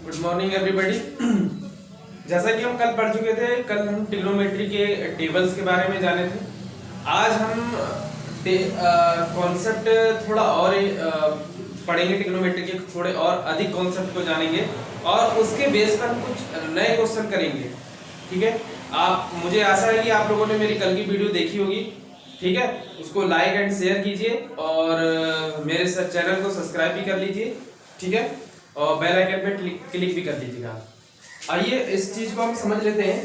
Good morning everybody. जैसा कि हम कल पढ़ चुके थे, कल हम ट्रिग्नोमेट्री के टेबल्स के बारे में जाने थे। आज हम कॉन्सेप्ट थोड़ा और पढ़ेंगे, ट्रिग्नोमेट्री के थोड़े और अधिक कॉन्सेप्ट को जानेंगे और उसके बेस पर हम कुछ नए क्वेश्चन करेंगे। ठीक है, आप मुझे आशा है कि आप लोगों ने मेरी कल की वीडियो देखी होगी। ठीक है, उसको लाइक एंड शेयर कीजिए और मेरे चैनल को सब्सक्राइब भी कर लीजिए। ठीक है, और बेल आइकन पे क्लिक भी कर दीजिएगा। आइए इस चीज को हम समझ लेते हैं।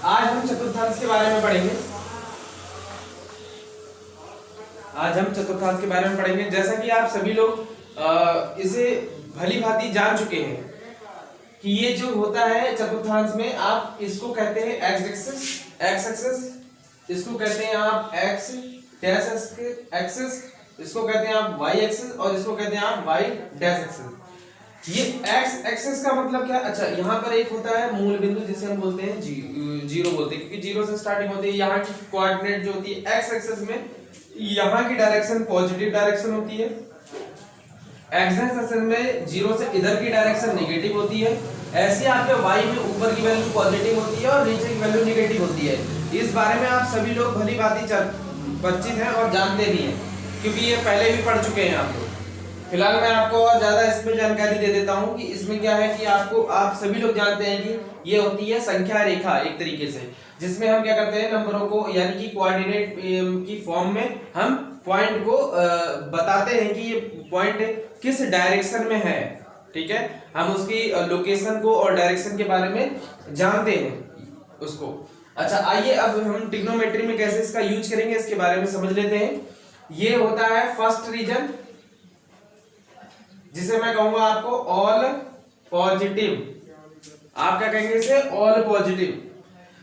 आज हम चतुर्थांश के बारे में पढ़ेंगे। जैसा कि आप सभी लोग इसे भली भांति जान चुके हैं कि ये जो होता है चतुर्थांश में, आप इसको कहते हैं एक्स एक्सिस, इसको कहते हैं आप एक्स डैश एक्सिस, इसको कहते हैं आप वाई एक्सिस और इसको कहते हैं आप वाई डैश एक्सिस। ये एक्स एक्सिस का मतलब क्या? अच्छा, यहाँ पर एक होता है मूल बिंदु जिसे हम बोलते हैं जीरो बोलते हैं, क्योंकि जीरो से स्टार्टिंग होती है। यहाँ की कोऑर्डिनेट जो होती है एक्स एक्सिस में, यहाँ की डायरेक्शन पॉजिटिव डायरेक्शन होती है। एक्स एक्सिस में जीरो से इधर की डायरेक्शन नेगेटिव होती है। ऐसे आपके वाई में ऊपर की वैल्यू पॉजिटिव होती है और नीचे की वैल्यू नेगेटिव होती है। इस बारे में आप सभी लोग भली भांति परिचित हैं और जानते भी हैं, क्योंकि ये पहले भी पढ़ चुके हैं आप लोग। फिलहाल मैं आपको और ज्यादा इसमें जानकारी दे देता हूं कि इसमें क्या है कि आप सभी लोग जानते हैं कि ये होती है संख्या रेखा एक तरीके से, जिसमें हम क्या करते हैं, नंबरों को यानी कि कोऑर्डिनेट की फॉर्म में हम पॉइंट को बताते हैं कि ये पॉइंट किस डायरेक्शन में है। ठीक है, हम उसकी लोकेशन को और डायरेक्शन के बारे में जानते हैं उसको। अच्छा, आइए अब हम ट्रिग्नोमेट्री में कैसे इसका यूज करेंगे इसके बारे में समझ लेते हैं। ये होता है फर्स्ट रीजन, जिसे मैं कहूंगा आपको ऑल पॉजिटिव। आप क्या कहेंगे इसे? All positive.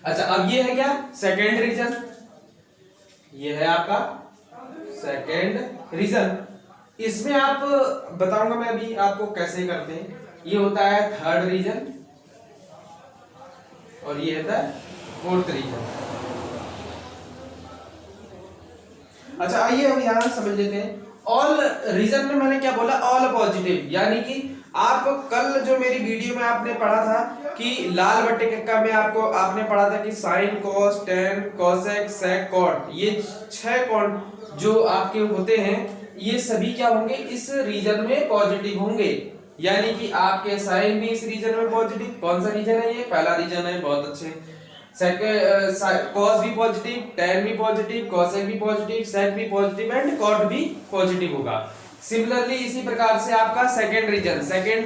अच्छा, अब ये है क्या? Second reason. ये है आपका सेकेंड रीजन। इसमें आप बताऊंगा मैं अभी आपको कैसे करते हैं। ये होता है थर्ड रीजन और ये होता है फोर्थ रीजन। अच्छा, आइए अब यहां समझ लेते हैं। ऑल रीजन में मैंने क्या बोला? ऑल पॉजिटिव, यानी कि आप कल जो मेरी वीडियो में आपने पढ़ा था कि लाल बट्टे कक्का में आपने पढ़ा था कि साइन, कॉस, टेन, कोसेक, सेक, कॉट, ये 6 कोण जो आपके होते हैं, ये सभी क्या होंगे? इस रीजन में पॉजिटिव होंगे। यानी कि आपके साइन भी इस रीजन में पॉजिटिव। कौन सा रीजन है? ये पहला रीजन है। बहुत अच्छे। कॉस भी पॉजिटिव, टेन भी पॉजिटिव, कोसेक भी पॉजिटिव, सेक भी पॉजिटिव एंड कॉट भी पॉजिटिव होगा। सिमिलरली इसी प्रकार से आपका सेकेंड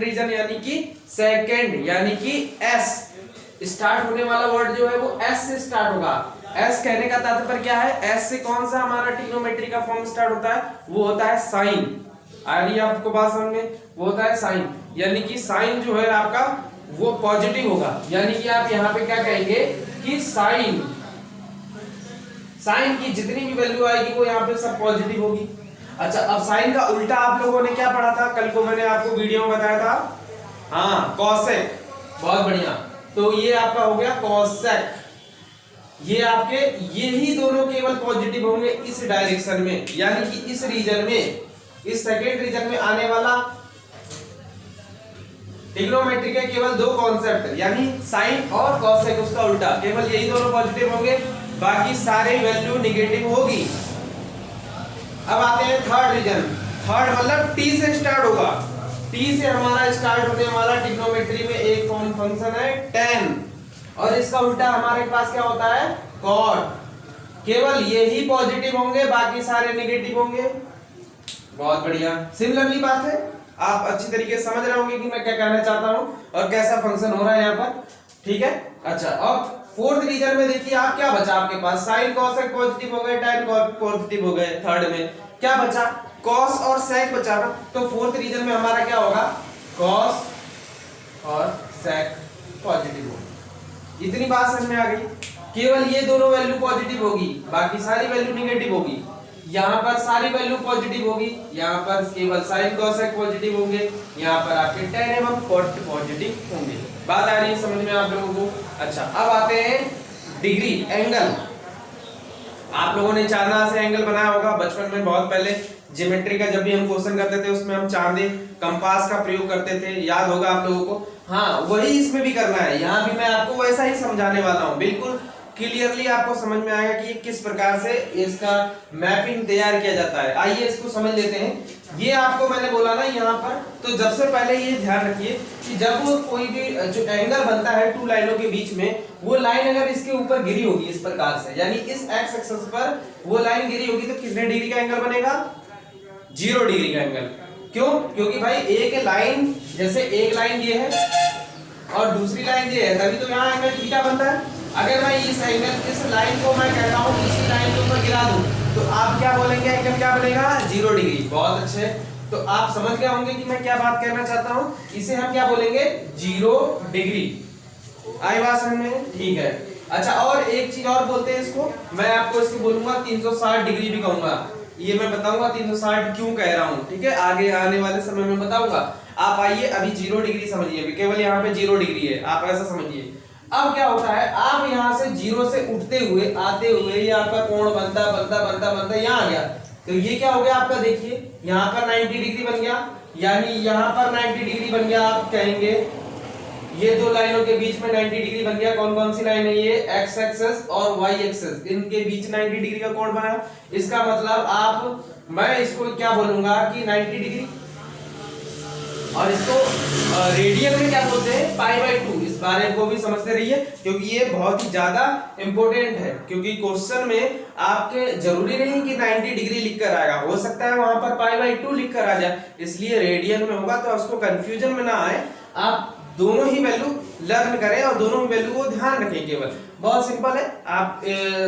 रीजन यानी कि सेकेंड यानी कि एस स्टार्ट होने वाला वर्ड जो है वो एस से स्टार्ट होगा। एस कहने का तात्पर्य क्या है? एस से कौन सा हमारा ट्रिग्नोमेट्री का फॉर्म स्टार्ट होता है? वो होता है साइन। आ रही है आपको बात समझ में? वो होता है साइन, यानी कि साइन जो है आपका वो पॉजिटिव होगा। यानी कि आप यहाँ पे क्या कहेंगे कि साइन की जितनी भी वैल्यू आएगी वो यहाँ पे सब पॉजिटिव होगी। अच्छा, अब साइन का उल्टा आप लोगों ने क्या पढ़ा था? कल को मैंने आपको वीडियो में बताया था, हाँ, कॉसेक। बहुत बढ़िया। तो ये आपका हो गया कॉसेक। ये आपके यही दोनों केवल पॉजिटिव होंगे इस डायरेक्शन में, यानी कि इस रीजन में, इस सेकेंड रीजन में आने वाला ट्रिग्नोमेट्री के केवल 2 कॉन्सेप्ट, यानी साइन और कॉसेक, उसका उल्टा, केवल यही दोनों पॉजिटिव होंगे, बाकी सारे वैल्यू नेगेटिव होगी। अब आते हैं थर्ड रीजन। थर्ड मतलब टी से स्टार्ट होगा। टी से हमारा स्टार्ट होने वाला ट्रिग्नोमेट्री में एक फंक्शन है tan, और इसका उल्टा हमारे पास क्या होता है? cot। केवल यही पॉजिटिव होंगे, बाकी सारे नेगेटिव होंगे। बहुत बढ़िया। सिमिलरली बात है, आप अच्छी तरीके से समझ रहे होंगे कि मैं क्या कहना चाहता हूं और कैसा फंक्शन हो रहा है यहाँ पर। ठीक है। अच्छा, अब फोर्थ रीजन में देखिए आप क्या बचा आपके पास? साइन कोसेक पॉजिटिव हो गए, tan पॉजिटिव हो गए। थर्ड में क्या बचा? कॉस और सेक बचा ना। तो फोर्थ रीजन में हमारा क्या होगा? कॉस और सेक पॉजिटिव होगा। इतनी बात समझ में आ गई? केवल ये दोनों वैल्यू पॉजिटिव होगी, बाकी सारी वैल्यू नेगेटिव होगी। यहाँ पर सारी वैल्यू पॉजिटिव होगी, यहाँ पर केवल साइन कोसेक पॉजिटिव होंगे, यहाँ पर आपके tan एवं कॉट पॉजिटिव होंगे। बात आ रही है समझ में आप लोगों को? अच्छा, अब आते हैं डिग्री, एंगल। आप लोगों ने चांदा से एंगल बनाया होगा बचपन में, बहुत पहले ज्योमेट्री का जब भी हम क्वेश्चन करते थे उसमें हम चांदे कंपास का प्रयोग करते थे, याद होगा आप लोगों को। हाँ, वही इसमें भी करना है, यहाँ भी मैं आपको वैसा ही समझाने वाला हूँ, बिल्कुल क्लियरली आपको समझ में आएगा कि किस प्रकार से इसका मैपिंग तैयार किया जाता है। आइए इसको समझ लेते हैं। ये आपको मैंने बोला ना यहाँ पर, तो जब से पहले ये ध्यान रखिए कि जब कोई भी जो एंगल बनता है टू लाइनों के बीच में, वो लाइन अगर इसके ऊपर गिरी होगी इस प्रकार से, यानी इस एक्स एक्सिस पर वो लाइन गिरी होगी, तो कितने डिग्री का एंगल बनेगा? 0 डिग्री का एंगल। क्यों? क्योंकि भाई एक लाइन, जैसे एक लाइन ये है और दूसरी लाइन ये है, तभी तो यहाँ एंगल थीटा बनता है। अगर मैं इस एंगल, इस लाइन को मैं कहता हूँ इसी लाइन के ऊपर गिरा दूं, तो आप क्या बोलेंगे? एंगल क्या बनेगा? 0 डिग्री। बहुत अच्छे, तो आप समझ गए होंगे कि मैं क्या बात कहना चाहता हूँ। इसे हम क्या बोलेंगे? 0 डिग्री। आई बात समझ में? ठीक है। अच्छा, और एक चीज और बोलते हैं इसको, मैं आपको इसको बोलूंगा 360 डिग्री भी कहूंगा। ये मैं बताऊंगा 360 क्यों कह रहा हूँ, ठीक है, आगे आने वाले समय में बताऊंगा। आप आइए अभी 0 डिग्री समझिए, केवल यहाँ पे 0 डिग्री है, आप ऐसा समझिए। अब क्या होता है, आप यहाँ से 0 से उठते हुए आते हुए ये आपका कोण बनता बनता बनता बनता यहाँ आ गया, तो ये क्या हो गया आपका? देखिए यहाँ पर 90 डिग्री बन गया, यानी यहाँ पर 90 डिग्री बन गया। आप कहेंगे ये दो लाइनों के बीच में 90 डिग्री बन गया। कौन कौन सी लाइन है ये? एक्स एक्सिस और वाई एक्सिस, इनके बीच 90 डिग्री का कोण बना। इसका मतलब आप, मैं इसको क्या बोलूंगा कि 90 डिग्री, और इसको रेडियन में क्या बोलते हैं? π/2। इस बारे को भी समझते रहिए क्योंकि ये बहुत ही ज्यादा इंपॉर्टेंट है, क्योंकि क्वेश्चन में आपके जरूरी नहीं कि 90 डिग्री लिखकर आएगा, हो सकता है वहां पर π/2 लिखकर आ जाए, इसलिए रेडियन में होगा, तो उसको कंफ्यूजन में ना आए। आप दोनों ही वैल्यू लर्न करें और दोनों ही वैल्यू को ध्यान रखें। केवल बहुत सिंपल है, आप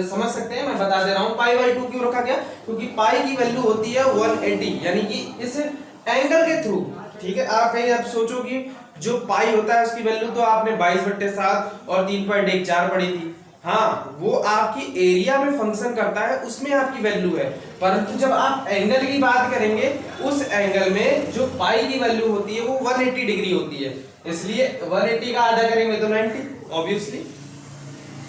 समझ सकते हैं। मैं बता दे रहा हूँ π/2 क्यों रखा गया, क्योंकि पाई की वैल्यू होती है 180, यानी कि इस एंगल के थ्रू, ठीक है। आप कहीं आप सोचो कि जो पाई होता है उसकी वैल्यू तो आपने 22/7 और 3.14 पढ़ी थी। हाँ, वो आपकी एरिया में फंक्शन करता है, उसमें आपकी वैल्यू है। परंतु जब आप एंगल की बात करेंगे, उस एंगल में जो पाई की वैल्यू होती है वो 180 डिग्री होती है, इसलिए 180 का आधा करेंगे तो 90 ऑब्वियसली।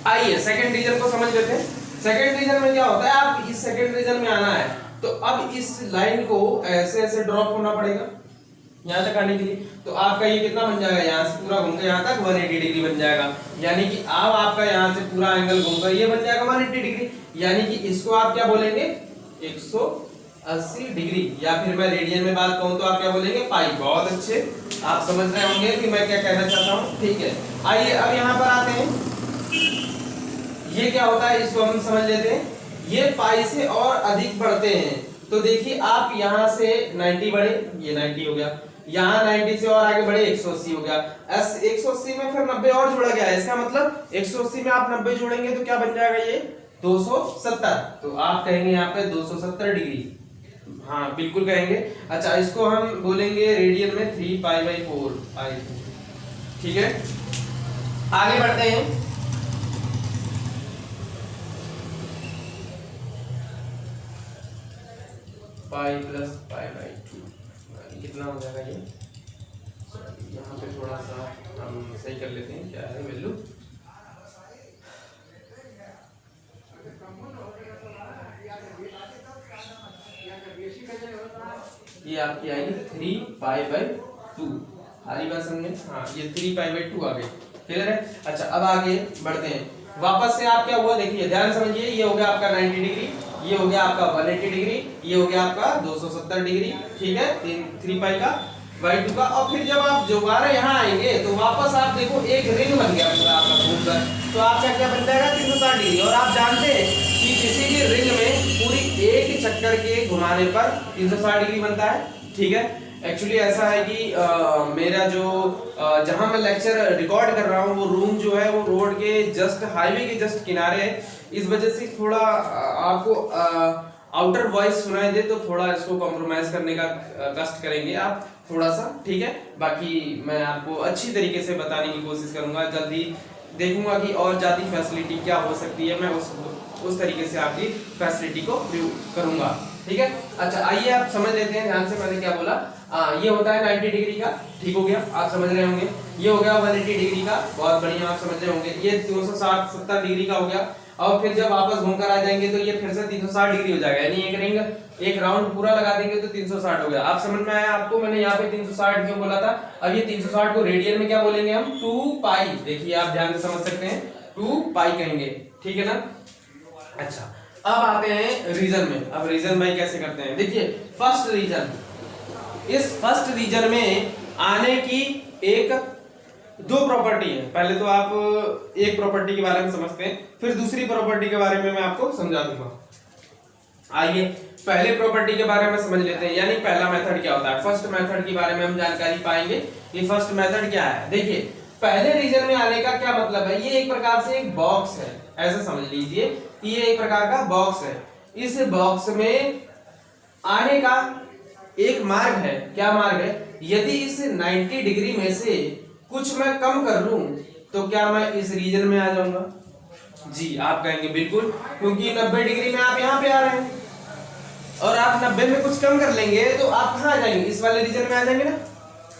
आइए सेकंड रीजन को समझ लेते हैं। सेकंड रीजन में क्या होता है, आप इस सेकंड रीजन में आना है तो अब इस लाइन को ऐसे ऐसे ड्रॉप होना पड़ेगा यहाँ तक आने के लिए। तो आपका ये कितना बन जाएगा? यहाँ से पूरा घूमकर यहाँ तक 180 डिग्री बन जाएगा, यानी कि अब आपका यहाँ से पूरा एंगल घूमकर ये बन जाएगा 180 डिग्री, यानी कि इसको आप क्या बोलेंगे? 180 डिग्री, या फिर मैं रेडियन में बात कहूँ तो आप क्या बोलेंगे? पाई। बहुत अच्छे, आप समझ रहे होंगे कि मैं क्या कहना चाहता हूँ, ठीक है। आइए अब यहाँ पर आते हैं, ये क्या होता है इसको हम समझ लेते हैं। ये पाई से और अधिक बढ़ते हैं, तो देखिए आप यहाँ से 90 बढ़े, ये 90 हो गया, यहाँ 90 से और आगे बढ़े 180 हो गया, 180 में फिर 90 और जोड़ा गया है, इसका मतलब 180 में आप 90 जोड़ेंगे तो क्या बन जाएगा? ये 270। तो आप कहेंगे यहाँ पे 270 डिग्री, हाँ बिल्कुल कहेंगे। अच्छा, इसको हम बोलेंगे रेडियन में 3π/4, ठीक है। आगे बढ़ते हैं। पाई प्लस π/2 कितना हो जाएगा? ये यहाँ पे थोड़ा सा हम सही कर लेते हैं, क्या है वैल्यू? ये आपकी आएगी 3π/2। हरी बात समझे? हाँ, ये 3π/2 आ गई, क्लियर है। अच्छा, अब आगे बढ़ते हैं। वापस से आप क्या हुआ देखिए, ध्यान समझिए। ये हो गया आपका 90 डिग्री, ये हो गया आपका 180 डिग्री, ये हो गया आपका 270 डिग्री, ठीक है, 3π/2 का। और फिर जब आप दोबारा यहाँ आएंगे तो वापस आप देखो एक रिंग बन गया पूरा आपका घूमकर, तो आपका क्या बन जाएगा? 360 डिग्री। और आप जानते हैं कि किसी भी रिंग में पूरी एक चक्कर के घुमाने पर 360 डिग्री बनता है, ठीक है। एक्चुअली ऐसा है कि मेरा जो जहां मैं लेक्चर रिकॉर्ड कर रहा हूं वो रूम जो है वो रोड के जस्ट, हाईवे के जस्ट किनारे है, इस वजह से थोड़ा आपको आउटर वॉइस सुनाई दे तो थोड़ा इसको कॉम्प्रोमाइज करने का कष्ट करेंगे आप थोड़ा सा, ठीक है। बाकी मैं आपको अच्छी तरीके से बताने की कोशिश करूंगा, जल्दी देखूंगा कि और ज्यादा फैसिलिटी क्या हो सकती है, मैं उस तरीके से आपकी फैसिलिटी को प्रयोग करूंगा, ठीक है। अच्छा, आइए आप समझ लेते हैं ध्यान से, मैंने क्या बोला। ये होता है 90 डिग्री का, ठीक हो गया, आप समझ रहे होंगे। ये हो गया 180 डिग्री का, बहुत बढ़िया, आप समझ रहे होंगे। ये 260-70 डिग्री का हो गया। और फिर जब वापस घूमकर आ जाएंगे तो ये फिर से 360 डिग्री हो जाएगा, यानी एक रिंग एक राउंड पूरा लगा देंगे तो 360 हो गया। आप समझ में आया आपको मैंने यहाँ पे 360 क्यों बोला था। अब ये 360 को रेडियन में क्या बोलेंगे हम, 2 पाई। देखिए आप ध्यान से समझ सकते हैं, 2 पाई कहेंगे, ठीक है ना। अच्छा अब आते हैं रीजन में। अब रीजन भाई कैसे करते हैं, देखिए फर्स्ट रीजन, इस फर्स्ट रीजन में आने की एक दो प्रॉपर्टी है। पहले तो आप एक प्रॉपर्टी के बारे में समझते हैं, फिर दूसरी प्रॉपर्टी के बारे में मैं आपको समझा दूंगा। आइए पहले प्रॉपर्टी के बारे में समझ लेते हैं, यानी पहला मेथड क्या होता है। फर्स्ट मेथड के बारे में हम जानकारी पाएंगे। ये फर्स्ट मेथड क्या है, देखिए पहले रीजन में आने का क्या मतलब है, ये एक प्रकार से एक बॉक्स है, ऐसे समझ लीजिए कि ये एक प्रकार का बॉक्स है। इस बॉक्स में आने का एक मार्ग है, क्या मार्ग है, यदि इस 90 डिग्री में से कुछ मैं कम कर लूं तो क्या मैं इस रीजन में आ जाऊंगा। जी आप कहेंगे बिल्कुल, क्योंकि 90 डिग्री में आप यहाँ पे आ रहे हैं और आप 90 में कुछ कम कर लेंगे तो आप कहाँ आ जाएंगे, इस वाले रीजन में आ जाएंगे ना।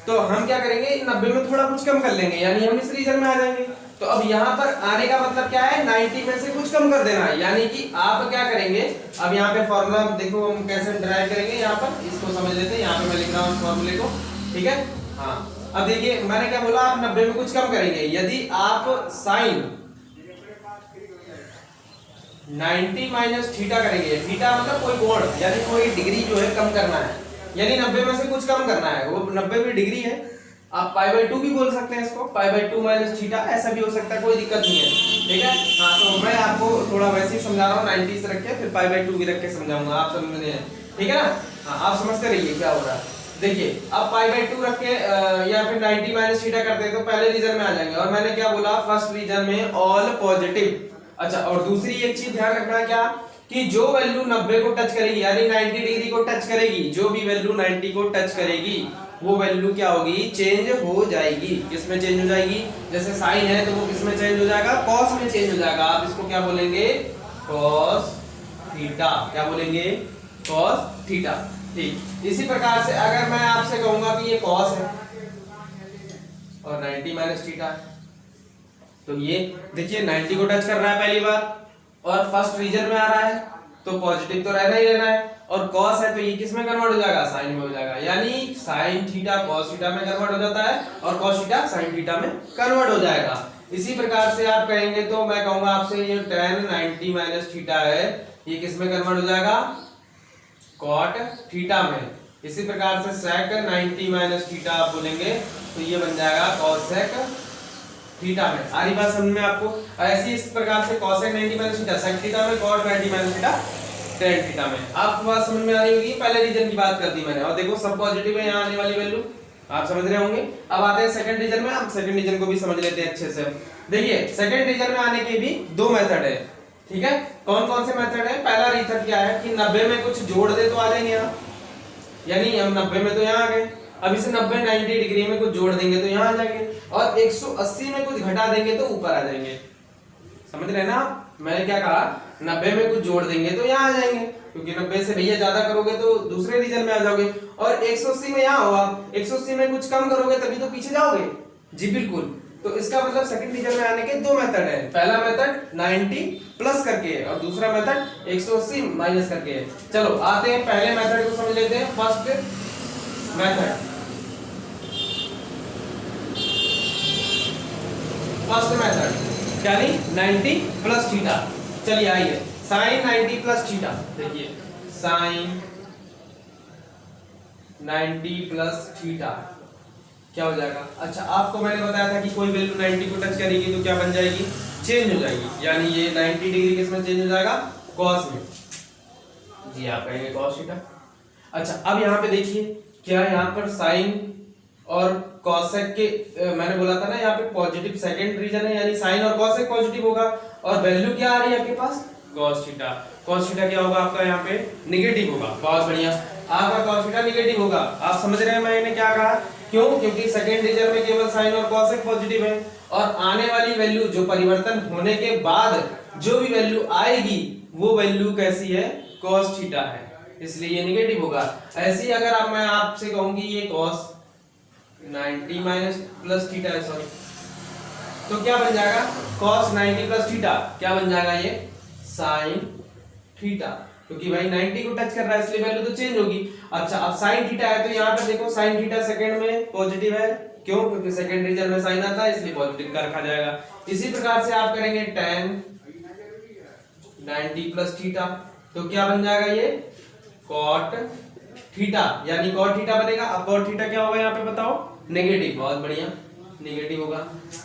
तो हम क्या करेंगे, 90 में थोड़ा कुछ कम कर लेंगे, यानी हम इस रीजन में आ जाएंगे। तो अब यहाँ पर आने का मतलब क्या है, 90 में से कुछ कम कर देना है, यानी कि आप क्या करेंगे, अब यहाँ पे फॉर्मूला देखो हम कैसे ड्राइव करेंगे, यहाँ पर इसको समझ लेते हैं। यहाँ पे मैं लिख रहा हूँ फॉर्मूले को, ठीक है। हाँ अब देखिए मैंने क्या बोला, आप 90 में कुछ कम करेंगे, यदि आप साइन 90 माइनस थीटा करेंगे, थीटा मतलब कोई कोण, यानी कोई डिग्री जो है कम करना है, यानी 90 में से कुछ कम करना है, वो 90 में डिग्री है, आप π/2 भी बोल सकते हैं इसको, π/2 माइनस थीटा ऐसा भी हो सकता है, कोई दिक्कत नहीं है, ठीक है। हाँ तो मैं आपको थोड़ा वैसे ही समझा रहा हूँ, 90 से रख के फिर π/2 भी रख के समझाऊंगा, आप समझ रहे हैं, ठीक है ना। हाँ आप समझते रहिए क्या हो रहा है। देखिए अब π/2 रख के या फिर 90 माइनस थीटा करते हैं तो पहले रीजन में आ जाएंगे, और मैंने क्या बोला, फर्स्ट रीजन में ऑल पॉजिटिव। अच्छा और दूसरी एक चीज ध्यान रखना है क्या, कि जो वैल्यू 90 को टच करेगी, यानी 90 डिग्री को टच करेगी, जो भी वैल्यू 90 को टच करेगी वो वैल्यू क्या होगी, चेंज हो जाएगी। किसमें चेंज हो जाएगी, जैसे साइन है तो वो किसमें चेंज हो जाएगा, कॉस में चेंज हो जाएगा। आप इसको क्या बोलेंगे, कॉस थीटा, क्या बोलेंगे, कॉस थीटा, ठीक। इसी प्रकार से अगर मैं आपसे कहूंगा कि ये कॉस है और 90 माइनस थीटा, तो ये देखिए 90 को टच कर रहा है पहली बार और फर्स्ट रीजन में आ रहा है तो पॉजिटिव तो रहना ही रहना है, और कॉस है तो ये किस में कन्वर्ट हो जाएगा, साइन में हो जाएगा, यानी साइन थीटा कॉस थीटा में कन्वर्ट हो जाता है और कॉस थीटा साइन थीटा में कन्वर्ट हो जाएगा। इसी प्रकार से आप कहेंगे तो मैं कहूंगा आपसे ये tan 90 माइनस थीटा है, ये किस में कन्वर्ट हो जाएगा, कॉट थीटा में। इसी प्रकार से sec 90 माइनस थीटा आप बोलेंगे तो ये बन जाएगा cosec थीटा में। आ रही बात समझ में आपको। ऐसी इस प्रकार से cosec 90 minus theta sec theta में, cot 90 minus theta tan theta में। आपको बात समझ में आ रही होगी। पहले रीजन की बात कर दी मैंने, और देखो सब पॉजिटिव है यहाँ आने वाली वैल्यू, आप समझ रहे होंगे। अब आते हैं सेकंड रीजन में, हम सेकंड रीजन को भी समझ लेते हैं अच्छे से। देखिए सेकंड रीजन में आने के भी दो मेथड है, ठीक है। कौन कौन से मेथड है, पहला रीजन क्या है कि 90 में कुछ जोड़ दे तो आ जाएंगे यहाँ, यानी हम 90 में तो यहाँ आ गए, अब इसे 90 डिग्री में कुछ जोड़ देंगे तो यहाँ आ जाएंगे, और 180 में कुछ घटा देंगे तो ऊपर आ जाएंगे। समझ रहे हैं ना, मैंने क्या कहा, 90 में कुछ जोड़ देंगे तो यहाँ आ जाएंगे, क्योंकि 90 से भैया ज्यादा करोगे तो दूसरे रीजन में आ जाओगे, और 180 में यहाँ हुआ, 180 में कुछ कम करोगे तभी तो पीछे जाओगे। जी बिल्कुल। तो इसका मतलब सेकंड रीजन में आने के दो मेथड है, पहला मेथड 90 प्लस करके और दूसरा मेथड 180 माइनस करके। चलो आते हैं पहले मेथड को समझ लेते हैं, फर्स्ट मेथड। फर्स्ट मेथड यानी 90 प्लस थीटा। चलिए आइए साइन 90 प्लस थीटा, देखिए साइन 90 प्लस थीटा क्या हो जाएगा। अच्छा आपको मैंने बताया था कि कोई वैल्यू 90 को टच करेगी तो क्या बन जाएगी, चेंज हो जाएगी, यानी ये 90 डिग्री किस में चेंज हो जाएगा, कॉस में। जी आप कहेंगे कॉस थीटा। अच्छा अब यहाँ पे देखिए क्या यहाँ पर साइन और कॉसेक के मैंने बोला था ना यहाँ पे पॉजिटिव सेकंड रीजन है, यानी साइन और कॉसेक पॉजिटिव होगा, और वैल्यू क्या आ रही है आपके पास, कॉस थीटा। कॉस थीटा क्या होगा आपका यहाँ पे, निगेटिव होगा। बहुत बढ़िया, आपका कॉस थीटा निगेटिव होगा। आप समझ रहे हैं मैंने क्या कहा, क्यों, क्योंकि सेकंड रीजन में केवल साइन और कॉसेक पॉजिटिव है, और आने वाली वैल्यू जो परिवर्तन होने के बाद जो भी वैल्यू आएगी वो वैल्यू कैसी है, कॉस थीटा है, इसलिए ये निगेटिव होगा। ऐसे ही अगर मैं आपसे कहूंगी ये कॉस 90 माइनस प्लस थीटा है, सॉरी तो क्या बन जाएगा cos 90 प्लस थीटा, क्या बन जाएगा ये sin थीटा, क्योंकि भाई 90 को टच कर रहा है इसलिए वैल्यू तो चेंज होगी। अच्छा अब sin थीटा है तो यहाँ पर देखो sin थीटा सेकंड में पॉजिटिव है, क्यों, क्योंकि सेकंड रीजन में साइन आता है इसलिए पॉजिटिव का रखा जाएगा। इसी प्रकार से आप करेंगे tan 90 प्लस थीटा, तो क्या बन जाएगा ये cot थीटा, यानी cot थीटा बनेगा। अब cot थीटा क्या होगा यहाँ पे बताओ, नेगेटिव, बहुत बढ़िया नेगेटिव होगा।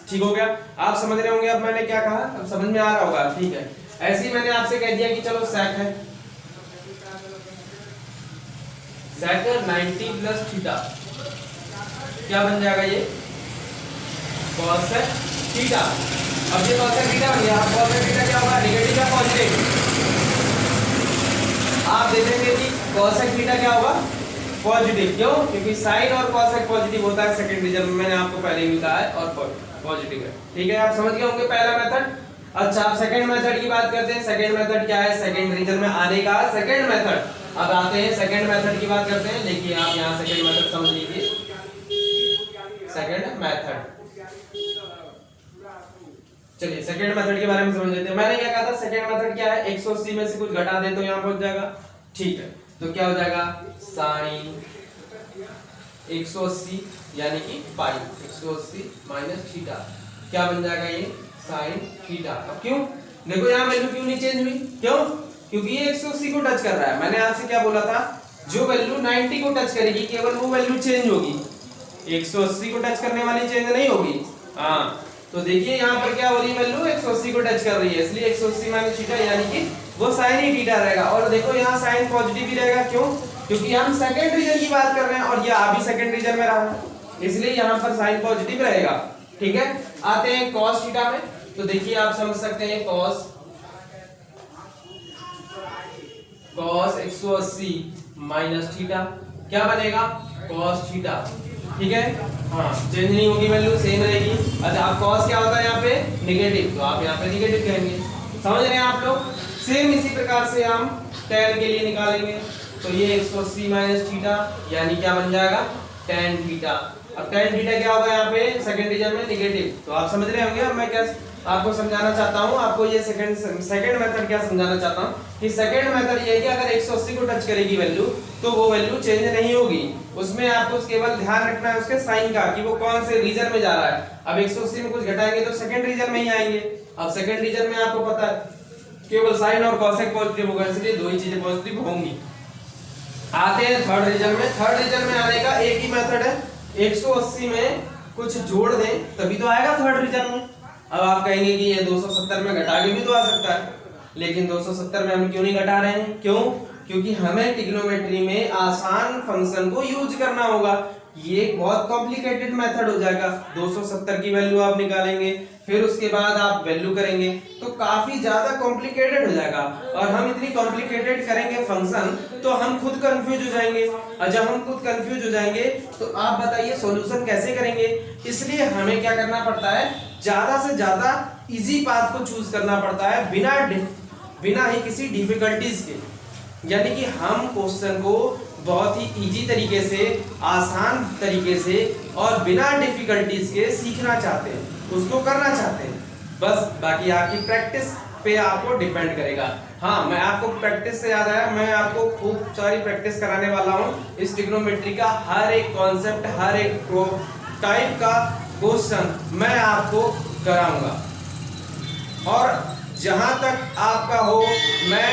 ठीक हो गया, आप समझ रहे होंगे अब मैंने क्या कहा, अब समझ में आ रहा होगा। ठीक है, ऐसे ही मैंने आपसे कह दिया कि चलो sec है, sec 90 प्लस थीटा, क्या बन जाएगा ये cosec थीटा। अब ये cosec थीटा बन गया, cosec थीटा क्या होगा, नेगेटिव या पॉजिटिव, आप देखेंगे कि cosec थीटा क्या होगा पॉजिटिव, क्यों, क्योंकि साइन और cosec पॉजिटिव होता है सेकंड रीजन में, मैंने आपको पहले ही बताया और पॉजिटिव है। ठीक है, आप समझ गए होंगे पहला मेथड। अच्छा अब सेकंड मेथड की बात करते हैं। सेकंड मेथड क्या है, सेकंड रीजन में आने का सेकंड मेथड। अब आते हैं सेकंड मेथड की बात करते हैं। देखिए आप यहाँ सेकंड मेथड समझ लीजिए, सेकंड मेथड, चलिए सेकंड मेथड के बारे में समझ लेते हैं। मैंने क्या कहा था, सेकंड मेथड क्या है, 180 में से कुछ घटा दे तो यहाँ पहुंच जाएगा। ठीक है, तो क्या हो जाएगा साइन 180 यानी कि पाई 180 माइनस थीटा, क्या बन जाएगा ये साइन थीटा। अब क्यों, देखो यहाँ वैल्यू क्यों नहीं चेंज हुई, क्यों, क्योंकि ये 180 को टच कर रहा है। मैंने आपसे क्या बोला था, जो वैल्यू 90 को टच करेगी केवल वो वैल्यू चेंज होगी, 180 को टच करने वाली चेंज नहीं होगी। हाँ तो देखिए यहाँ पर क्या हो रही है, वैल्यू 180 को टच कर रही है, इसलिए 180 माइनस थीटा यानी कि वो साइन ही थीटा रहेगा। और देखो यहाँ साइन पॉजिटिव ही रहेगा, क्यों, क्योंकि हम सेकंड रीजन की बात कर रहे हैं और ये अभी सेकंड रीजन में रहा, इसलिए यहाँ पर साइन पॉजिटिव रहेगा। ठीक है, आते हैं cos थीटा में। तो देखिए आप समझ सकते हैं cos 180 माइनस थीटा क्या बनेगा cos थीटा। ठीक है, हाँ चेंज नहीं होगी, वैल्यू सेम रहेगी। अच्छा अब cos क्या होता है यहाँ पे नेगेटिव, तो आप यहाँ पे नेगेटिव कहेंगे। समझ रहे हैं आप लोग। सेम इसी प्रकार से हम tan के लिए निकालेंगे, तो ये 180 माइनस थीटा यानी क्या बन जाएगा tan थीटा। अब tan थीटा क्या होगा यहाँ पे सेकंड रीजन में नेगेटिव, तो आप समझ रहे होंगे। अब मैं क्या आपको समझाना चाहता हूँ, आपको ये सेकंड मेथड क्या समझाना चाहता हूँ कि सेकंड मेथड ये है कि अगर 180 को टच करेगी वैल्यू तो वो वैल्यू चेंज नहीं होगी, उसमें आपको केवल ध्यान रखना है उसके साइन का कि वो कौन से रीजन में जा रहा है। अब 180 में कुछ घटाएंगे तो सेकंड रीजन में ही आएंगे। अब सेकंड रीजन में आपको पता है केवल साइन और cosec पॉजिटिव होगा, इसलिए दो ही चीजें पॉजिटिव होंगी। आते हैं थर्ड रीजन में। थर्ड रीजन में आने का एक ही मेथड है, 180 में कुछ जोड़ दें तभी तो आएगा थर्ड रीजन में। अब आप कहेंगे कि ये 270 में घटा के भी तो आ सकता है, लेकिन 270 में हम क्यों नहीं घटा रहे हैं, क्यों, क्योंकि हमें ट्रिग्नोमेट्री में आसान फंक्शन को यूज करना होगा। ये एक बहुत कॉम्प्लिकेटेड मेथड हो जाएगा। 270 की वैल्यू आप निकालेंगे, फिर उसके बाद आप वैल्यू करेंगे, तो काफी ज्यादा कॉम्प्लिकेटेड हो जाएगा। और हम इतनी कॉम्प्लिकेटेड करेंगे फंक्शन तो हम खुद कंफ्यूज हो जाएंगे, और जब हम खुद कंफ्यूज हो जाएंगे तो आप बताइए सॉल्यूशन कैसे करेंगे। इसलिए हमें क्या करना पड़ता है, ज्यादा से ज्यादा इजी पाथ को चूज करना पड़ता है, बिना ही किसी डिफिकल्टीज के। यानी कि हम क्वेश्चन को बहुत ही इजी तरीके से, आसान तरीके से और बिना डिफिकल्टीज के सीखना चाहते हैं, उसको करना चाहते हैं। बस बाकी आपकी प्रैक्टिस पे आपको डिपेंड करेगा। हाँ मैं आपको प्रैक्टिस से याद आया, मैं आपको खूब सारी प्रैक्टिस कराने वाला हूँ। इस ट्रिग्नोमेट्री का हर एक कॉन्सेप्ट, हर एक टाइप का क्वेश्चन मैं आपको कराऊंगा। और जहां तक आपका हो मैं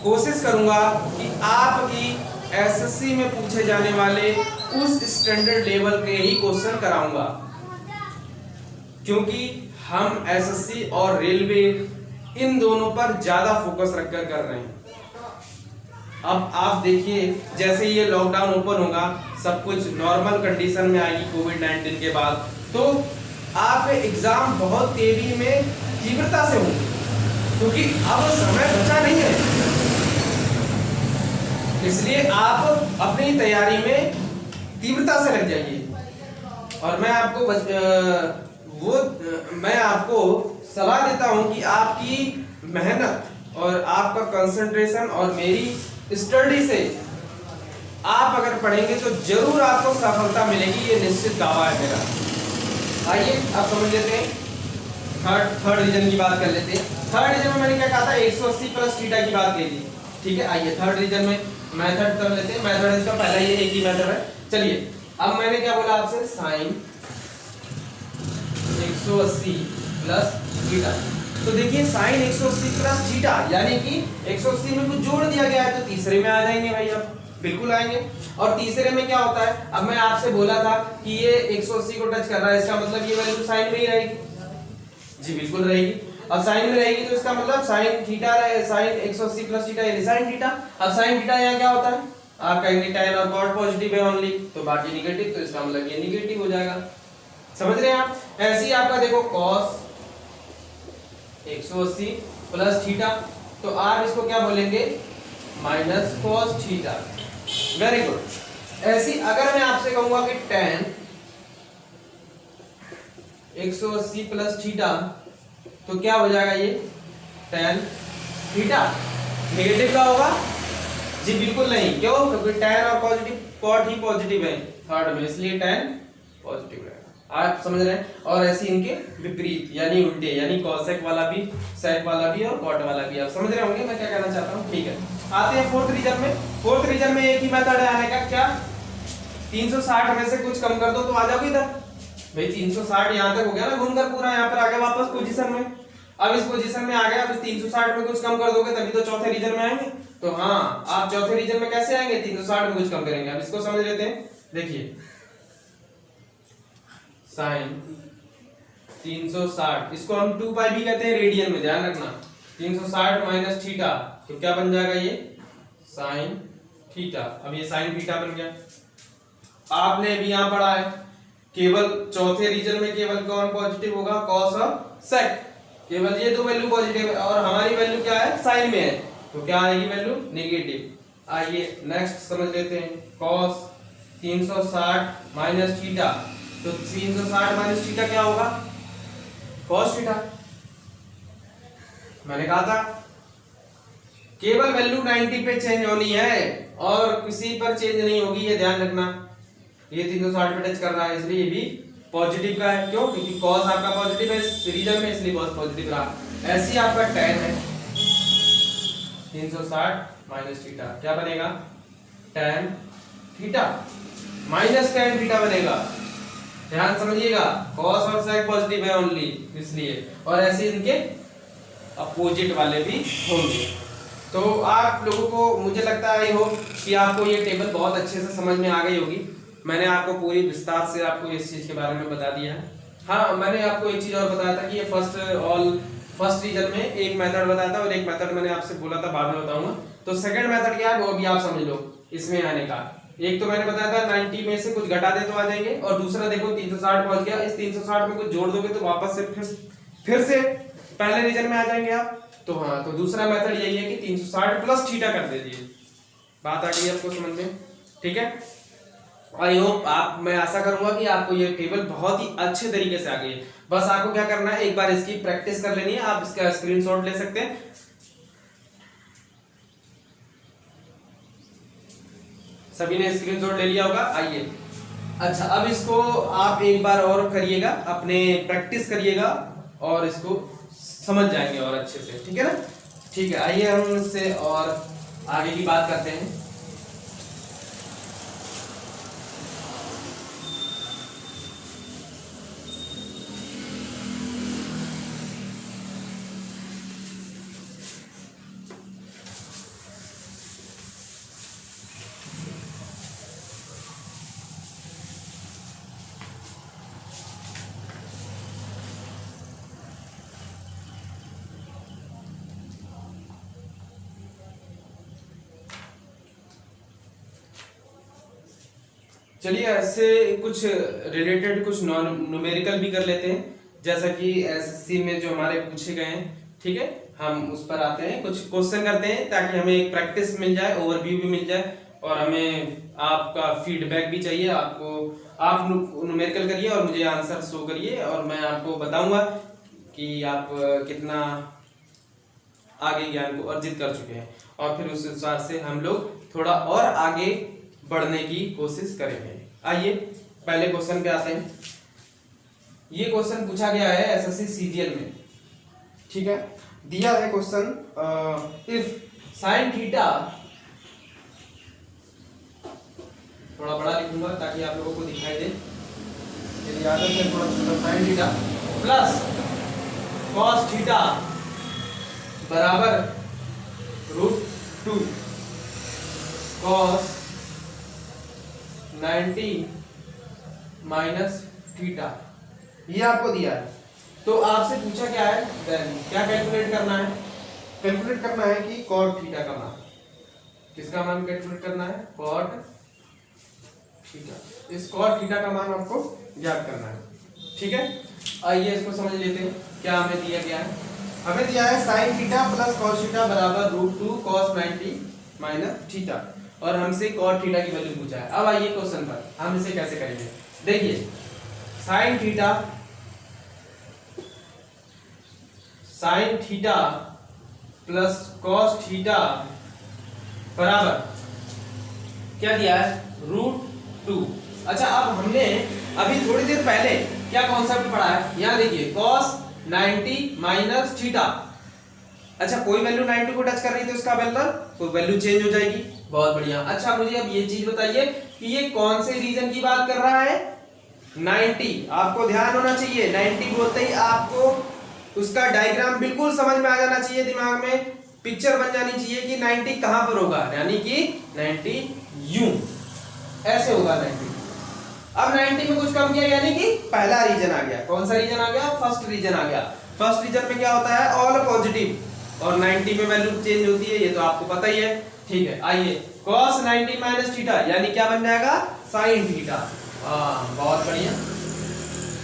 कोशिश करूंगा कि आपकी एसएससी में पूछे जाने वाले उस स्टैंडर्ड लेवल के ही क्वेश्चन कराऊंगा, क्योंकि हम एसएससी और रेलवे इन दोनों पर ज्यादा फोकस रखकर कर रहे हैं। अब आप देखिए जैसे ये लॉकडाउन ओपन होगा, सब कुछ नॉर्मल कंडीशन में आएगी कोविड-19 के बाद, तो आप एग्जाम बहुत तेजी में तीव्रता से होंगे, क्योंकि अब समय बचा नहीं है। इसलिए आप अपनी तैयारी में तीव्रता से लग जाइए। और मैं आपको सलाह देता हूं कि आपकी मेहनत और आपका कंसंट्रेशन और मेरी स्टडी से आप अगर पढ़ेंगे तो जरूर आपको सफलता मिलेगी, ये निश्चित दावा है मेरा। आइए आप समझ लेते हैं थर्ड रीजन की बात कर लेते हैं। थर्ड रीजन में मैंने क्या कहा था, 180 प्लस थीटा की बात की थी, ठीक है। आइए थर्ड रीजन में मेथड कर लेते हैं। मेथड इसका पहला ये एक ही मेथड है। चलिए अब मैंने क्या बोला आपसे, साइन 180 प्लस थीटा। तो देखिए साइन 180 प्लस थीटा यानी कि 180 में कुछ जोड़ दिया गया है, तो तीसरे में आ जाएंगे भाई, अब बिल्कुल आएंगे। और तीसरे में क्या होता है, अब मैं आपसे बोला था कि ये 180 को टच कर रहा है, इसका मतलब ये वैल्यू साइन में ही रहेगी। जी बिल्कुल रहेगी। अब साइन में रहेगी तो इसका मतलब साइन थीटा रहे, साइन 180 प्लस थीटा यानी साइन थीटा। अब साइन थीटा यहाँ क्या होता है, आप कहेंगे tan और cot पॉजिटिव है ओनली, तो बाकी निगेटिव, तो इसका मतलब ये निगेटिव हो जाएगा। समझ रहे हैं आप। ऐसे ही आपका देखो cos 180 प्लस थीटा, तो आप इसको क्या बोलेंगे, minus cos theta. Very good. ऐसी अगर मैं आपसे कहूंगा कि tan 180 प्लस थीटा, तो क्या हो जाएगा ये tan थीटा, नेगेटिव का होगा जी बिल्कुल नहीं। क्यों, क्योंकि tan और पॉजिटिव cot ही पॉजिटिव है थर्ड में, इसलिए tan पॉजिटिव रहेगा। आप समझ रहे हैं। और ऐसे इनके विपरीत यानी उल्टे, यानी cosec वाला भी, sec वाला भी और cot वाला भी। आप समझ रहे होंगे मैं क्या कहना चाहता हूँ, ठीक है। आते हैं फोर्थ रीजन में। फोर्थ रीजन में एक ही मेथड है आने का, क्या 360 में से कुछ कम कर दो तो आ जाओगे इधर। भाई 360 यहाँ तक हो गया ना घूमकर पूरा, यहाँ पर आ गए वापस पोजीशन में। अब इस पोजीशन में आ गए, अब इस 360 में कुछ कम कर दोगे तभी तो चौथे रीजन में आएंगे। तो हाँ, आप चौथे रीजन में कैसे आएंगे, 360 में कुछ कम करेंगे। अब इसको समझ लेते हैं। देखिए साइन 360, इसको हम 2 पाई भी कहते हैं रेडियन में, ध्यान रखना। 360 माइनस थीटा, तो क्या बन जाएगा ये साइन थीटा। अब ये साइन थीटा बन गया। आपने अभी यहां पढ़ा है केवल चौथे रीजन में केवल कौन पॉजिटिव होगा, कॉस और सेक, केवल ये दो वैल्यू पॉजिटिव है, और हमारी वैल्यू क्या है, साइन में है, तो क्या आएगी वैल्यू नेगेटिव। आइए नेक्स्ट समझ लेते हैं, कॉस 360 माइनस थीटा, तो 360 माइनस थीटा क्या होगा, कॉस थीटा। मैंने कहा था केवल वैल्यू 90 पे चेंज होनी है और किसी पर चेंज नहीं होगी, ये ध्यान रखना। ये 360 पे टच कर रहा है इसलिए ये भी पॉजिटिव का है। क्यों, क्योंकि कॉस आपका पॉजिटिव है इस रीजन में, इसलिए कॉस पॉजिटिव रहा। ऐसे ही आपका tan है 360 माइनस थीटा, क्या बनेगा tan theta minus tan theta बनेगा। ध्यान समझिएगा, cos और sec पॉजिटिव है ओनली इसलिए, और ऐसे इनके अपोजिट वाले भी होंगे। तो आप लोगों को मुझे लगता है हो कि आपको ये टेबल बहुत अच्छे से समझ में आ गई होगी। मैंने आपको पूरी विस्तार से आपको इस चीज के बारे में बता दिया है। हाँ, मैंने आपको एक चीज और बताया था कि ये फर्स्ट रीजन में एक मेथड बताया था और एक मेथड मैंने आपसे बोला था बाद में बताऊंगा। तो सेकंड मेथड क्या है वो भी आप समझ लो इसमें आने का। एक तो मैंने बताया था 90 में से कुछ घटा दे तो आ जाएंगे, और दूसरा देखो 360 पहुंच गया, इस 360 में कुछ जोड़ दोगे तो वापस से फिर से पहले रीजन में आ जाएंगे आप। तो हाँ, तो दूसरा मेथड यही है कि 360 प्लस थीटा कर दीजिए। बात आ गई आपको समझ में, ठीक है। आई होप आप, मैं आशा करूंगा कि आपको ये टेबल बहुत ही अच्छे तरीके से आ गई है। बस आपको क्या करना है, एक बार इसकी प्रैक्टिस कर लेनी है। आप इसका स्क्रीनशॉट ले सकते हैं। सभी ने स्क्रीनशॉट ले लिया होगा। आइए, अच्छा अब इसको आप एक बार और करिएगा, अपने प्रैक्टिस करिएगा और इसको समझ जाएंगे और अच्छे से, ठीक है ना। ठीक है, आइए हम इससे और आगे की बात करते हैं। चलिए ऐसे कुछ रिलेटेड कुछ नॉन न्यूमेरिकल भी कर लेते हैं, जैसा कि एसएससी में जो हमारे पूछे गए हैं, ठीक है। हम उस पर आते हैं, कुछ क्वेश्चन करते हैं ताकि हमें एक प्रैक्टिस मिल जाए, ओवरव्यू भी मिल जाए, और हमें आपका फीडबैक भी चाहिए। आपको आप न्यूमेरिकल करिए और मुझे आंसर शो करिए, और मैं आपको बताऊंगा कि आप कितना आगे ज्ञान को अर्जित कर चुके हैं, और फिर उस हिसाब से हम लोग थोड़ा और आगे बढ़ने की कोशिश करेंगे। आइए पहले क्वेश्चन पे आते हैं। ये क्वेश्चन पूछा गया है एसएससी सीजीएल में, ठीक है। दिया है क्वेश्चन इफ साइन थीटा, थोड़ा बड़ा लिखूंगा ताकि आप लोगों को दिखाई दे, मेरी आदत है थोड़ा छोटा। Sine theta plus cos theta बराबर √2 कॉस 90 माइनस थीटा, ये आपको दिया है। तो आपसे पूछा क्या है, क्या कैलकुलेट करना है? कैलकुलेट करना है कि कॉट थीटा का मान, किसका मान कैलकुलेट करना है? Cot theta. इस कॉट थीटा का मान आपको याद करना है, ठीक है। आइए इसको समझ लेते हैं, क्या हमें दिया गया है। हमें दिया है sine theta plus cos theta बराबर √2 cos 90 माइनस थीटा, और हमसे कॉट थीटा की वैल्यू पूछा है। अब आइए क्वेश्चन पर, हम इसे कैसे करेंगे। देखिए sine theta plus cos theta बराबर क्या दिया है? √2। अच्छा, अब हमने अभी थोड़ी देर पहले क्या कॉन्सेप्ट पढ़ा है, यहाँ देखिए cos 90 माइनस थीटा। अच्छा, कोई वैल्यू 90 को टच कर रही है तो इसका वैल्यू चेंज हो जाएगी। बहुत बढ़िया। अच्छा, मुझे अब ये चीज बताइए कि ये कौन से रीजन की बात कर रहा है? 90। आपको ध्यान होना चाहिए, 90 बोलते ही आपको उसका डायग्राम बिल्कुल समझ में आ जाना चाहिए, दिमाग में पिक्चर बन जानी चाहिए कि 90 कहां पर होगा, यानी कि 90 यूं ऐसे होगा 90। अब 90 में कुछ कम किया, यानी कि पहला रीजन आ गया। कौन सा रीजन आ गया? फर्स्ट रीजन आ गया। फर्स्ट रीजन में क्या होता है? ऑल पॉजिटिव, और 90 में वैल्यू चेंज होती है, ये तो आपको पता ही है, ठीक है। आइए cos 90 माइनस थीटा यानी क्या बन जाएगा? Sine theta. बहुत बढ़िया,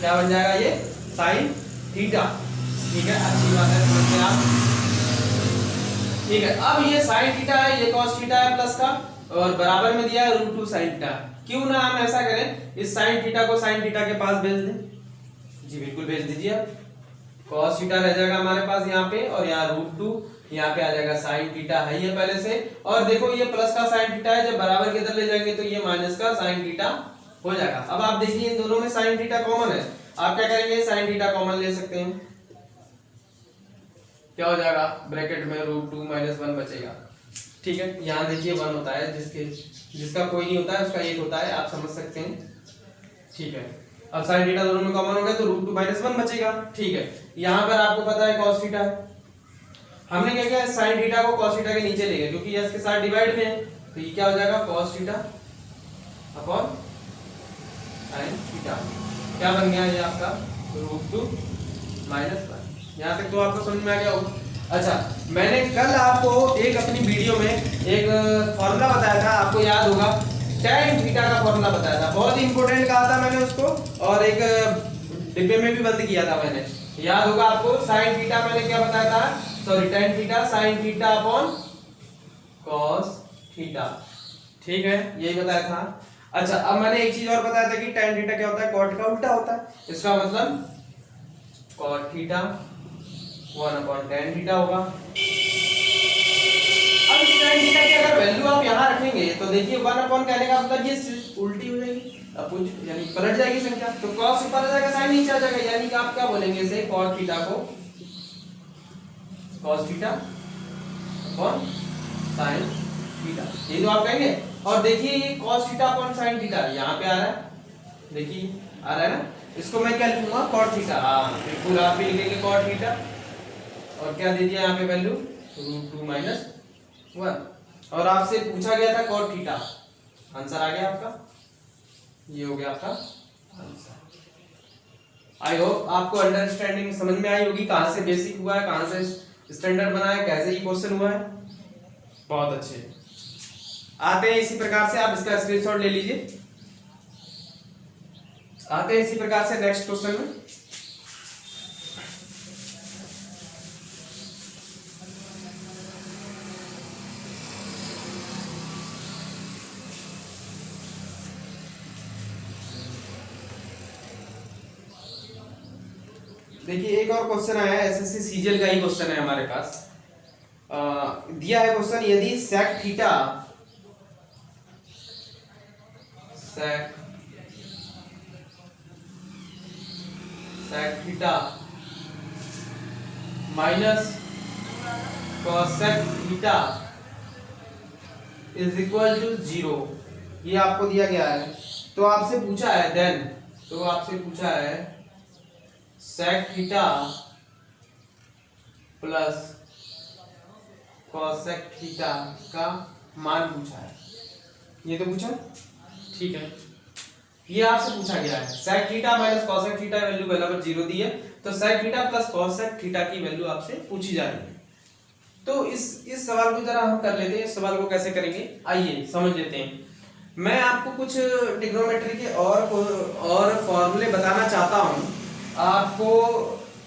क्या बन जाएगा ये? साइन थीटा, ठीक है। अच्छी बात है, समझते हैं आप, ठीक है। अब ये साइन थीटा है, ये cos थीटा है प्लस का, और बराबर में दिया है √2 साइन थीटा। क्यों ना हम ऐसा करें, इस साइन थीटा को साइन थीटा के पास भेज दें। जी बिल्कुल, भेज दीजिए आप। cos थीटा रह जाएगा हमारे पास यहाँ पे, और यहाँ √2, यहाँ पे आ जाएगा साइन थीटा है ये पहले से। और देखो ये प्लस का साइन थीटा है, जब बराबर के इधर ले जाएंगे तो ये माइनस का साइन थीटा हो जाएगा। अब आप देखिए इन दोनों में साइन थीटा कॉमन है, आप क्या करेंगे? साइन थीटा कॉमन ले सकते हैं, क्या हो जाएगा? ब्रैकेट में √2 माइनस 1 बचेगा, ठीक है। यहाँ देखिए 1 होता है, जिसका कोई नहीं होता है उसका 1 होता है, आप समझ सकते हैं, ठीक है। अब साइन थीटा दोनों में कॉमन हो गया तो √2 माइनस 1 बचेगा, ठीक है। यहाँ पर आपको पता है cos थीटा है, हमने क्या किया? साइन थीटा को cos थीटा के नीचे ले गए, क्योंकि ये इसके साथ डिवाइड में है, तो ये क्या हो जाएगा? cos theta upon sine theta. क्या बन गया ये आपका? √2 माइनस 1। यहाँ तक तो आपको समझ में आ गया होगा। अच्छा, मैंने कल आपको एक अपनी वीडियो में एक फॉर्मूला बताया था, आपको याद होगा, tan थीटा का फॉर्मूला बताया था, बहुत ही इंपॉर्टेंट कहा था मैंने उसको, और एक डिब्बे में भी बंद किया था मैंने, याद होगा आपको। साइन थीटा मैंने क्या बताया था? Sorry, tan theta sine theta upon cos theta, ठीक है, यही बताया था। अच्छा, अब मैंने एक चीज और बताया था कि tan थीटा क्या होता है? cot का उल्टा होता है, इसका मतलब cot थीटा 1/tan थीटा होगा। अब इस tan थीटा की अगर वैल्यू आप यहाँ रखेंगे तो देखिए 1/, कहने का मतलब ये उल्टी हो जाएगी, अपोजिट, यानी पलट जाएगी संख्या, तो cos ऊपर आ जाएगा, sin नीचे आ जाएगा, यानी कि आप क्या बोलेंगे इसे? cot थीटा को cos theta upon sin theta, ये तो आप कहेंगे। और देखिए ये cos theta upon sin theta यहाँ पे आ रहा है, देखिए आ रहा है ना, इसको मैं क्या लिखूंगा? cot theta. बिल्कुल, आप भी लिखेंगे cot थीटा, और क्या दे दिया यहाँ पे वैल्यू? √2 माइनस 1, और आपसे पूछा गया था cot थीटा, आंसर आ गया आपका, ये हो गया आपका आंसर। आई होप आपको अंडरस्टैंडिंग समझ में आई होगी, कहां से बेसिक हुआ है, कहां से स्टैंडर्ड बना है, कैसे ये क्वेश्चन हुआ है। बहुत अच्छे, आते हैं इसी प्रकार से, आप इसका स्क्रीनशॉट ले लीजिए। आते हैं इसी प्रकार से नेक्स्ट क्वेश्चन में। देखिए एक और क्वेश्चन आया है, एसएससी सीजीएल का ही क्वेश्चन है हमारे पास। दिया है क्वेश्चन, यदि sec theta sec theta minus cosec theta is equal to 0, ये आपको दिया गया है। तो आपसे पूछा है sec theta plus cosec theta का मान पूछा है, ये तो पूछा, ठीक है। ये आपसे पूछा गया है sec theta minus cosec theta value बराबर 0 दी है, तो sec theta plus cosec theta की वैल्यू आपसे पूछी जा रही है। तो इस सवाल को जरा हम कर लेते हैं। इस सवाल को कैसे करेंगे आइए समझ लेते हैं। मैं आपको कुछ ट्रिग्नोमेट्री के और फॉर्मूले बताना चाहता हूं। आपको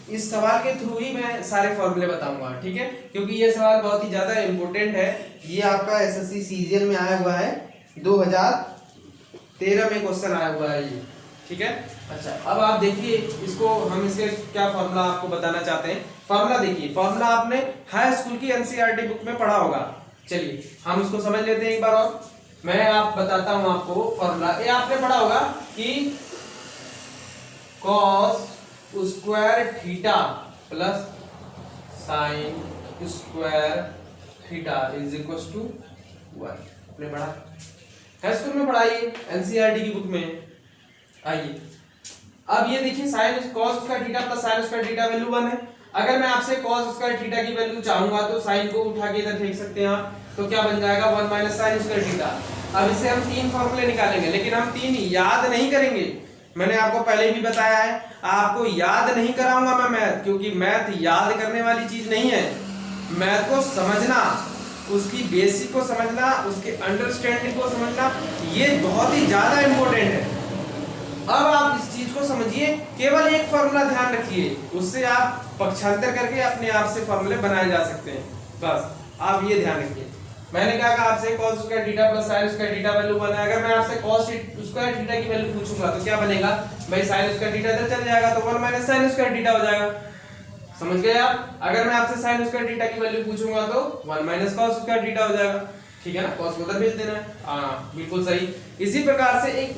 इस सवाल के थ्रू ही मैं सारे फॉर्मूले बताऊंगा, ठीक है, क्योंकि ये सवाल बहुत ही ज्यादा इंपॉर्टेंट है। ये आपका एसएससी सीजीएल में आया हुआ है, 2013 में क्वेश्चन आया हुआ है ये, ठीक है। अच्छा, अब आप देखिए इसको, हम इसके क्या फॉर्मूला आपको बताना चाहते हैं। फॉर्मूला देखिए, फॉर्मूला आपने हाई स्कूल की एनसीईआरटी बुक में पढ़ा होगा। चलिए हम उसको समझ लेते हैं एक बार और। मैं आप बताता हूं आपको फॉर्मूला। ये आपने पढ़ा होगा कि cos square theta plus sin square theta is equal to 1। आपने पढ़ा है, स्कूल में पढ़ाई एनसीईआरटी की बुक में। आइए अब ये देखिए sin cos square theta plus sin square theta value 1 है। अगर मैं आपसे cos स्क्वायर थीटा की वैल्यू चाहूंगा तो sin को उठा के इधर फेंक सकते हैं आप, तो क्या बन जाएगा 1 माइनस sin स्क्वायर थीटा। अब इसे हम 3 फॉर्मूले निकालेंगे, लेकिन हम 3 याद नहीं करेंगे। मैंने आपको पहले भी बताया है, आपको याद नहीं कराऊंगा मैं मैथ, क्योंकि मैथ याद करने वाली चीज नहीं है। मैथ को समझना, उसकी बेसिक को समझना, उसके अंडरस्टैंडिंग को समझना, ये बहुत ही ज्यादा इंपॉर्टेंट है। अब आप इस चीज को समझिए, केवल एक फॉर्मूला ध्यान रखिए, उससे आप पक्षांतर करके अपने आप से फॉर्मूले बनाए जा सकते हैं। बस आप ये ध्यान रखिए। मैंने क्या कहा आपसे, cos square theta plus sin square theta value 1 है। अगर मैं आपसे cos स्क्वायर थीटा की वैल्यू पूछूंगा तो क्या बनेगा भाई, sin स्क्वायर थीटा इधर चल जाएगा तो 1 माइनस sin स्क्वायर थीटा हो जाएगा। समझ गए आप। अगर मैं आपसे sin स्क्वायर थीटा की वैल्यू पूछूंगा तो 1 माइनस cos स्क्वायर थीटा हो जाएगा, ठीक है ना। cos को उधर भेज देना है, हाँ बिल्कुल सही। इसी प्रकार से एक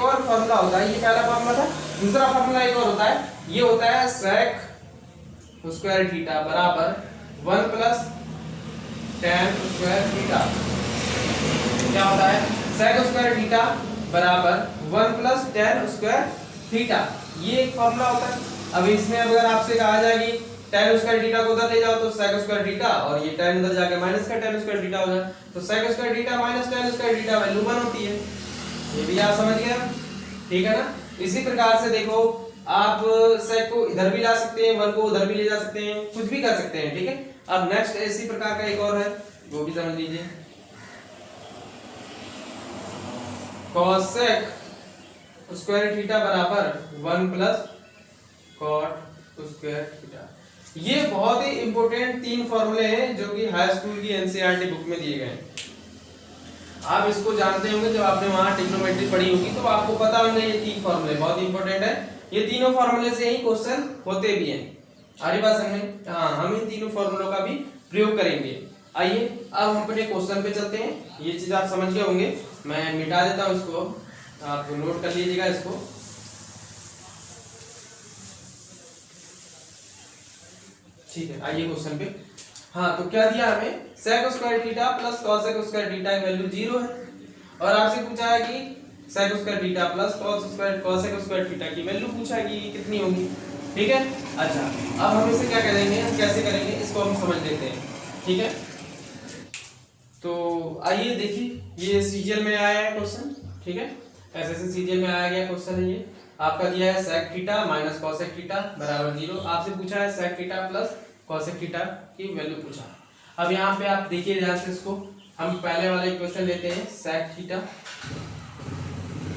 और फॉर्मूला होता है, ये पहला फॉर्मूला था। दूसरा फॉर्मूला एक और होता है, ये होता है sec स्क्वायर थीटा बराबर 1 प्लस tan स्क्वायर थीटा। क्या होता है, sec स्क्वायर थीटा बराबर 1 प्लस tan स्क्वायर थीटा, ये एक फॉर्मूला होता है। अब इसमें अगर आपसे कहा जाए कि tan स्क्वायर थीटा को उधर ले जाओ तो sec स्क्वायर थीटा, और ये tan उधर जाके माइनस का tan स्क्वायर थीटा हो जाए, तो sec square theta minus tan square theta value 1 होती है। ये भी आप समझ गए, ठीक है ना। इसी प्रकार से देखो, आप sec को इधर भी ला सकते हैं, 1 को उधर भी ले जा सकते हैं, कुछ भी कर सकते हैं, ठीक है। अब नेक्स्ट इसी प्रकार का एक और है, वो भी समझ लीजिए। cosec स्क्वायर थीटा बराबर 1 प्लस cot स्क्वायर थीटा। ये बहुत ही इंपॉर्टेंट 3 फॉर्मूले हैं जो कि हाई स्कूल की एनसीईआरटी बुक में दिए गए हैं। आप इसको जानते होंगे, जब आपने वहां ट्रिग्नोमेट्री पढ़ी होगी तो आपको पता होंगे ये 3 फॉर्मूले बहुत इंपॉर्टेंट है। ये तीनों फॉर्मूले से ही क्वेश्चन होते भी हैं। सारी बात समझ में, हाँ हम इन तीनों फॉर्मूलों का भी प्रयोग करेंगे। आइए अब हम अपने क्वेश्चन पे चलते हैं। ये चीज आप समझ गए होंगे, मैं मिटा देता हूँ इसको, आप नोट कर लीजिएगा इसको। ठीक है, आइए क्वेश्चन पे। हाँ तो क्या दिया हमें, sec square theta plus cosec square theta की वैल्यू 0 है, और आपसे पूछा है कि sec square theta plus cosec square theta की वैल्यू पूछा है कि कितनी होगी, ठीक है। अच्छा अब हम इसे क्या करेंगे, हम कैसे करेंगे इसको हम समझ लेते हैं, ठीक है। तो आइए देखिए, ये सीजीएल में आया है क्वेश्चन, ठीक है, एसएससी सीजीएल में आया गया क्वेश्चन है। ये आपका दिया है sec theta minus cosec theta बराबर 0। आपसे पूछा है sec theta plus cosec theta की वैल्यू पूछा। अब यहाँ पे आप देखिए ध्यान से इसको, हम पहले वाला इक्वेशन लेते हैं, sec theta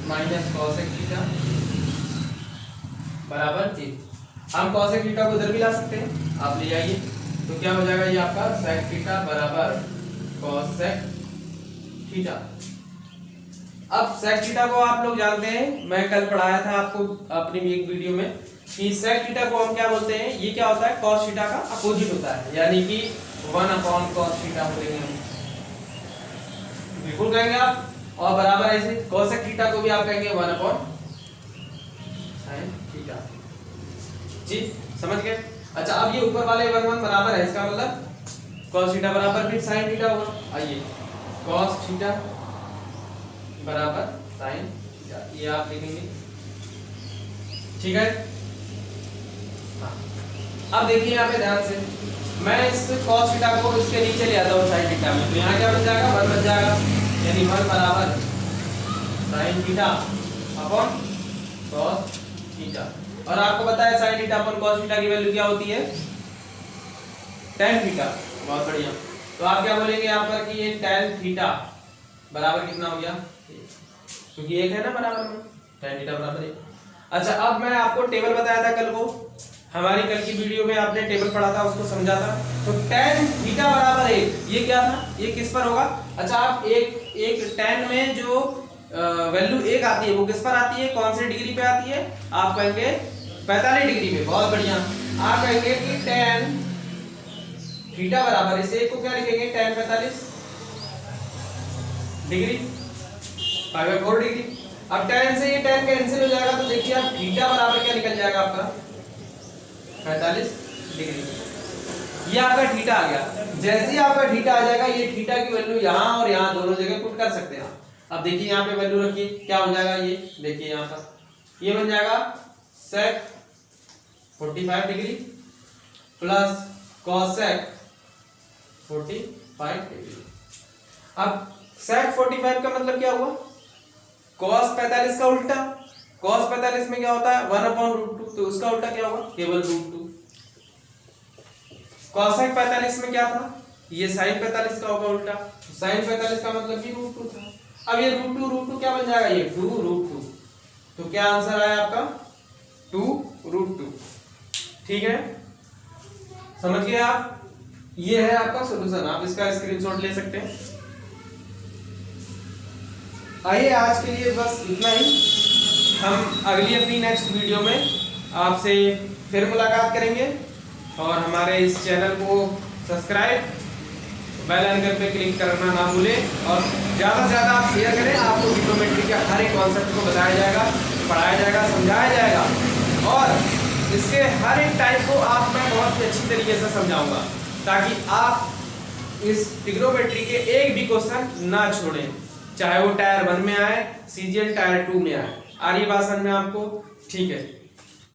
minus cosec theta बराबर 0। हम cosec थीटा को इधर भी ला सकते हैं, आप ले जाइए, तो क्या हो जाएगा ये आपका sec थीटा बराबर cosec थीटा। अब sec थीटा को आप लोग जानते हैं, मैं कल पढ़ाया था आपको अपनी एक वीडियो में कि sec थीटा को हम क्या बोलते हैं, ये क्या होता है, cos थीटा का अपोजिट होता है, यानी कि 1/cos थीटा बोलेंगे हम, बिल्कुल कहेंगे आप। और बराबर ऐसे cosec थीटा को भी आप कहेंगे 1/sin थीटा। जी समझ गए। अच्छा अब ये ऊपर वाले 1 1 बराबर है, इसका मतलब cos थीटा बराबर फिर sin थीटा होगा। आइए cos थीटा बराबर sin थीटा, ये आप लिखेंगे, ठीक है। हाँ अब देखिए यहाँ पे ध्यान से, मैं इस cos थीटा को इसके नीचे ले आता हूँ sin थीटा में, तो यहाँ क्या बन जाएगा 1 बन जाएगा, यानी 1 बराबर sin theta upon cos theta. और आपको पता है sin theta upon cos theta की वैल्यू क्या होती है, tan थीटा। बहुत बढ़िया, तो आप क्या बोलेंगे यहाँ पर कि ये tan थीटा बराबर कितना हो गया, क्योंकि एक है ना बराबर में, tan थीटा बराबर 1। अच्छा अब मैं आपको टेबल बताया था कल को, हमारी कल की वीडियो में आपने टेबल पढ़ा था, उसको समझा था। तो tan थीटा बराबर 1, ये क्या था, ये किस पर होगा। अच्छा आप एक tan में जो वैल्यू 1 आती है वो किस पर आती है, कौन से डिग्री पे आती है, आप कहेंगे 45 डिग्री पे। बहुत बढ़िया, आप कहेंगे कि tan थीटा बराबर, इसे एक को क्या लिखेंगे tan 45 डिग्री, 5/4 डिग्री। अब tan से ये tan कैंसिल हो जाएगा, तो देखिए आप थीटा बराबर क्या निकल जाएगा आपका 45 डिग्री। ये आपका थीटा आ गया। जैसे ही आपका थीटा आ जाएगा, ये थीटा की वैल्यू यहाँ और यहाँ दोनों जगह पुट कर सकते हैं। अब देखिए यहाँ पे वैल्यू रखिए, क्या हो जाएगा, ये देखिए यहाँ पर ये बन जाएगा sec 45 degree plus cosec 45 degree. अब sec 45 का मतलब क्या हुआ, cos 45 का उल्टा। cos 45 में क्या होता है 1/√2, तो उसका उल्टा क्या होगा, केवल √2। cosec 45 में क्या था, ये sin 45 का होगा उल्टा, sin 45 का मतलब भी √2 था। अब ये √2 क्या बन जाएगा, ये 2√2। तो क्या आंसर आया आपका 2√2, ठीक है, समझ गए आप। ये है आपका सॉल्यूशन, आप इसका स्क्रीनशॉट ले सकते हैं। आइए आज के लिए बस इतना ही, हम अगली अपनी नेक्स्ट वीडियो में आपसे फिर मुलाकात करेंगे। और हमारे इस चैनल को सब्सक्राइब, बेल आइकन पे क्लिक करना ना भूलें, और ज़्यादा से ज़्यादा आप शेयर करें। आपको ट्रिग्नोमेट्री के हर एक कॉन्सेप्ट को बताया जाएगा, पढ़ाया जाएगा, समझाया जाएगा, और इसके हर एक टाइप को आप मैं बहुत ही अच्छी तरीके से समझाऊंगा, ताकि आप इस ट्रिग्नोमेट्री के एक भी क्वेश्चन ना छोड़ें, चाहे वो टायर 1 में आए, CGL टायर 2 में आए। आ रही बात समझ में आपको, ठीक है।